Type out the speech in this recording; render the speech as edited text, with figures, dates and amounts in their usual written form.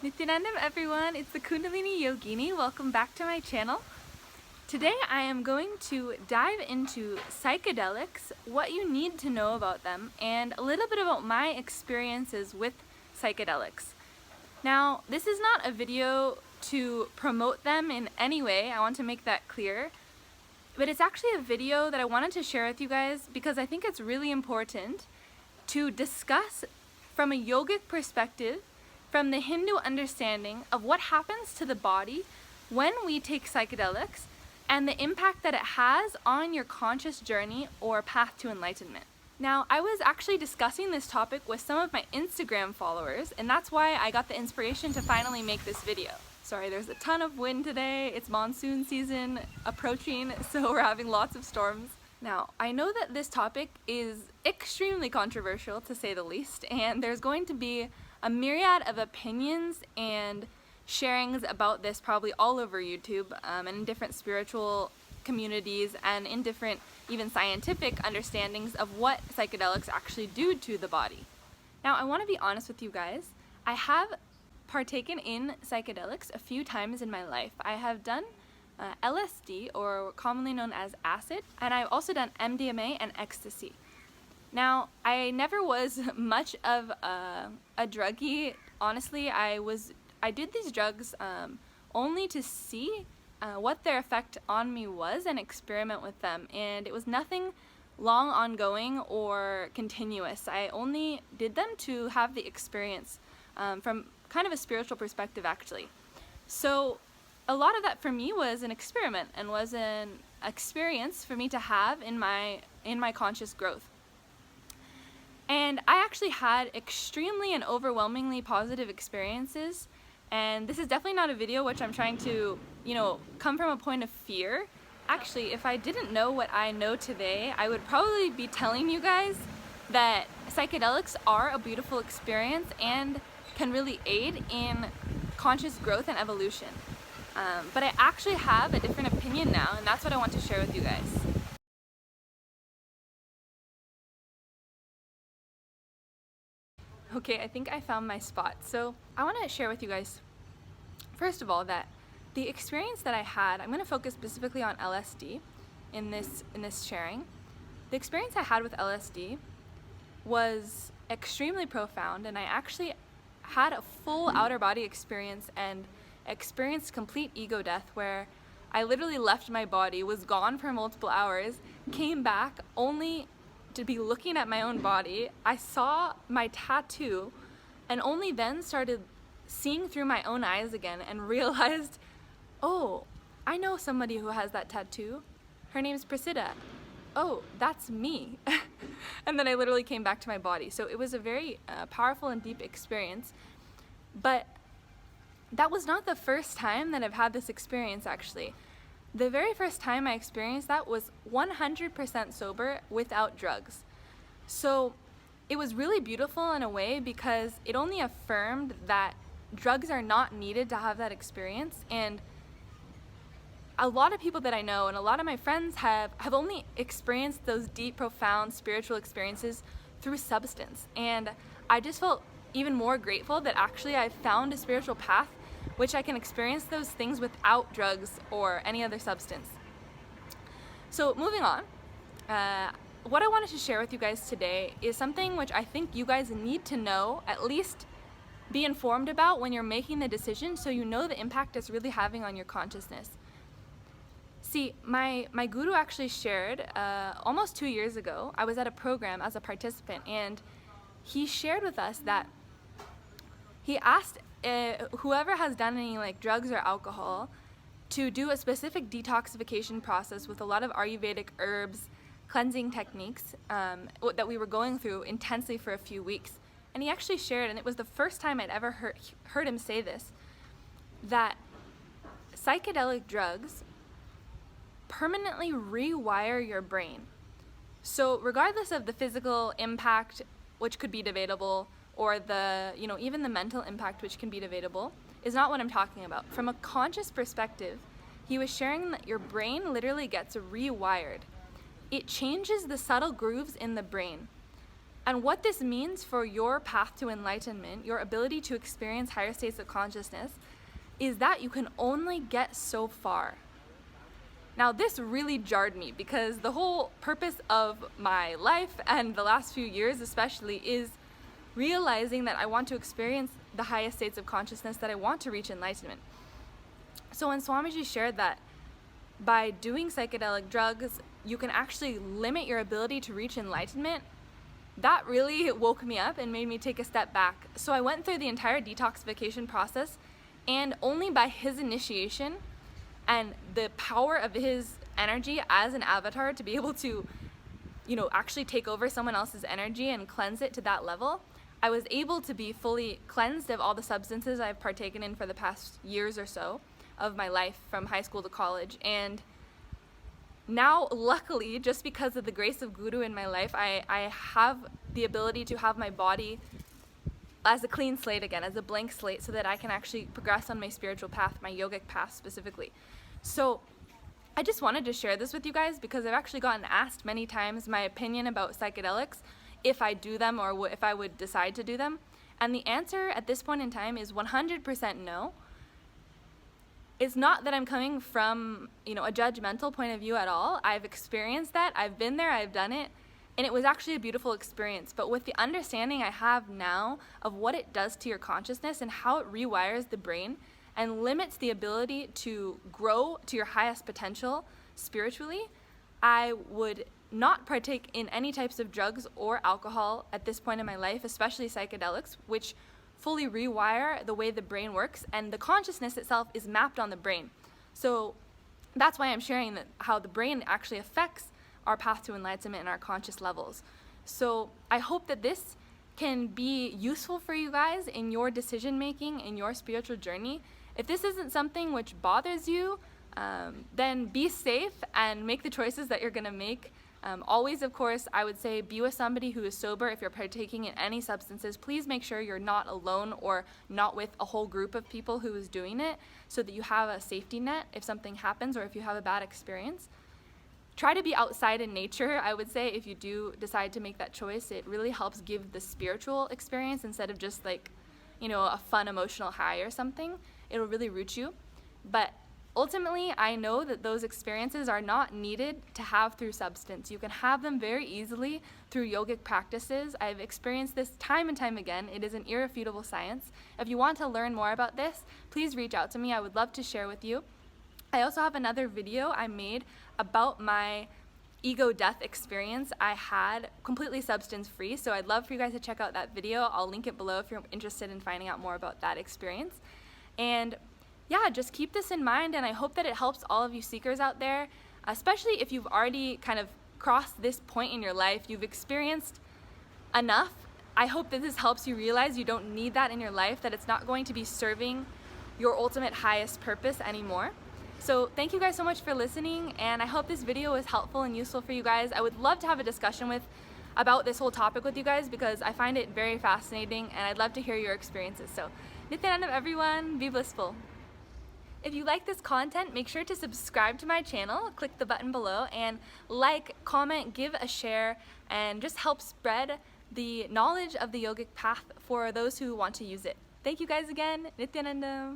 Nityanandam everyone, it's the Kundalini Yogini. Welcome back to my channel. Today I am going to dive into psychedelics, what you need to know about them, and a little bit about my experiences with psychedelics. Now, this is not a video to promote them in any way, I want to make that clear, but it's actually a video that I wanted to share with you guys because I think it's really important to discuss from a yogic perspective, from the Hindu understanding of what happens to the body when we take psychedelics and the impact that it has on your conscious journey or path to enlightenment. Now, I was actually discussing this topic with some of my Instagram followers, and that's why I got the inspiration to finally make this video. Sorry, there's a ton of wind today. It's monsoon season approaching, so we're having lots of storms. Now, I know that this topic is extremely controversial, to say the least, and there's going to be a myriad of opinions and sharings about this probably all over YouTube and in different spiritual communities and in different even scientific understandings of what psychedelics actually do to the body. Now, I want to be honest with you guys. I have partaken in psychedelics a few times in my life. I have done LSD, or commonly known as acid, and I've also done MDMA and ecstasy. Now, I never was much of a druggie. Honestly, I did these drugs only to see what their effect on me was and experiment with them. And it was nothing long ongoing or continuous. I only did them to have the experience from kind of a spiritual perspective, actually. So a lot of that for me was an experiment and was an experience for me to have in my conscious growth. And I actually had extremely and overwhelmingly positive experiences, and this is definitely not a video which I'm trying to, come from a point of fear. Actually, if I didn't know what I know today, I would probably be telling you guys that psychedelics are a beautiful experience and can really aid in conscious growth and evolution. But I actually have a different opinion now, and that's what I want to share with you guys. Okay, I think I found my spot. So I want to share with you guys, first of all, that the experience that I had, I'm going to focus specifically on LSD in this sharing. The experience I had with LSD was extremely profound, and I actually had a full outer body experience and experienced complete ego death, where I literally left my body, was gone for multiple hours, came back only to be looking at my own body. I saw my tattoo and only then started seeing through my own eyes again and realized, oh, I know somebody who has that tattoo. Her name's Priscilla. Oh, that's me. And then I literally came back to my body. So it was a very powerful and deep experience. But that was not the first time that I've had this experience, actually. The very first time I experienced that was 100% sober without drugs. So it was really beautiful in a way because it only affirmed that drugs are not needed to have that experience. And a lot of people that I know and a lot of my friends have only experienced those deep, profound spiritual experiences through substance. And I just felt even more grateful that actually I found a spiritual path which I can experience those things without drugs or any other substance. So moving on, what I wanted to share with you guys today is something which I think you guys need to know, at least be informed about when you're making the decision, so you know the impact it's really having on your consciousness. See, my guru actually shared almost 2 years ago, I was at a program as a participant, and he shared with us that he asked whoever has done any drugs or alcohol to do a specific detoxification process with a lot of Ayurvedic herbs, cleansing techniques that we were going through intensely for a few weeks. And he actually shared, and it was the first time I'd ever heard him say this, that psychedelic drugs permanently rewire your brain. So regardless of the physical impact, which could be debatable, or the, even the mental impact which can be debatable, is not what I'm talking about. From a conscious perspective, he was sharing that your brain literally gets rewired. It changes the subtle grooves in the brain. And what this means for your path to enlightenment, your ability to experience higher states of consciousness, is that you can only get so far. Now, this really jarred me because the whole purpose of my life and the last few years especially is realizing that I want to experience the highest states of consciousness, that I want to reach enlightenment. So when Swamiji shared that by doing psychedelic drugs, you can actually limit your ability to reach enlightenment, that really woke me up and made me take a step back. So I went through the entire detoxification process, and only by his initiation and the power of his energy as an avatar to be able to, actually take over someone else's energy and cleanse it to that level, I was able to be fully cleansed of all the substances I've partaken in for the past years or so of my life from high school to college. And now, luckily, just because of the grace of Guru in my life, I have the ability to have my body as a clean slate again, as a blank slate, so that I can actually progress on my spiritual path, my yogic path specifically. So I just wanted to share this with you guys because I've actually gotten asked many times my opinion about psychedelics, if I do them or if I would decide to do them. And the answer at this point in time is 100% no. It's not that I'm coming from, a judgmental point of view at all. I've experienced that. I've been there. I've done it. And it was actually a beautiful experience. But with the understanding I have now of what it does to your consciousness and how it rewires the brain and limits the ability to grow to your highest potential spiritually, I would not partake in any types of drugs or alcohol at this point in my life, especially psychedelics, which fully rewire the way the brain works, and the consciousness itself is mapped on the brain. So that's why I'm sharing that how the brain actually affects our path to enlightenment and our conscious levels. So I hope that this can be useful for you guys in your decision making, in your spiritual journey. If this isn't something which bothers you, then be safe and make the choices that you're going to make. Always, of course, I would say be with somebody who is sober. If you're partaking in any substances, please make sure you're not alone or not with a whole group of people who is doing it, so that you have a safety net if something happens or if you have a bad experience. Try to be outside in nature, I would say, if you do decide to make that choice. It really helps give the spiritual experience instead of just like, a fun emotional high or something. It'll really root you. But ultimately, I know that those experiences are not needed to have through substance. You can have them very easily through yogic practices. I've experienced this time and time again. It is an irrefutable science. If you want to learn more about this, please reach out to me. I would love to share with you. I also have another video I made about my ego death experience I had completely substance free. So I'd love for you guys to check out that video. I'll link it below if you're interested in finding out more about that experience. And yeah, just keep this in mind, and I hope that it helps all of you seekers out there, especially if you've already kind of crossed this point in your life, you've experienced enough. I hope that this helps you realize you don't need that in your life, that it's not going to be serving your ultimate highest purpose anymore. So thank you guys so much for listening, and I hope this video was helpful and useful for you guys. I would love to have a discussion about this whole topic with you guys because I find it very fascinating, and I'd love to hear your experiences. So Nityananda, everyone, be blissful. If you like this content, make sure to subscribe to my channel, click the button below, and like, comment, give a share, and just help spread the knowledge of the yogic path for those who want to use it. Thank you guys again. Nityananda.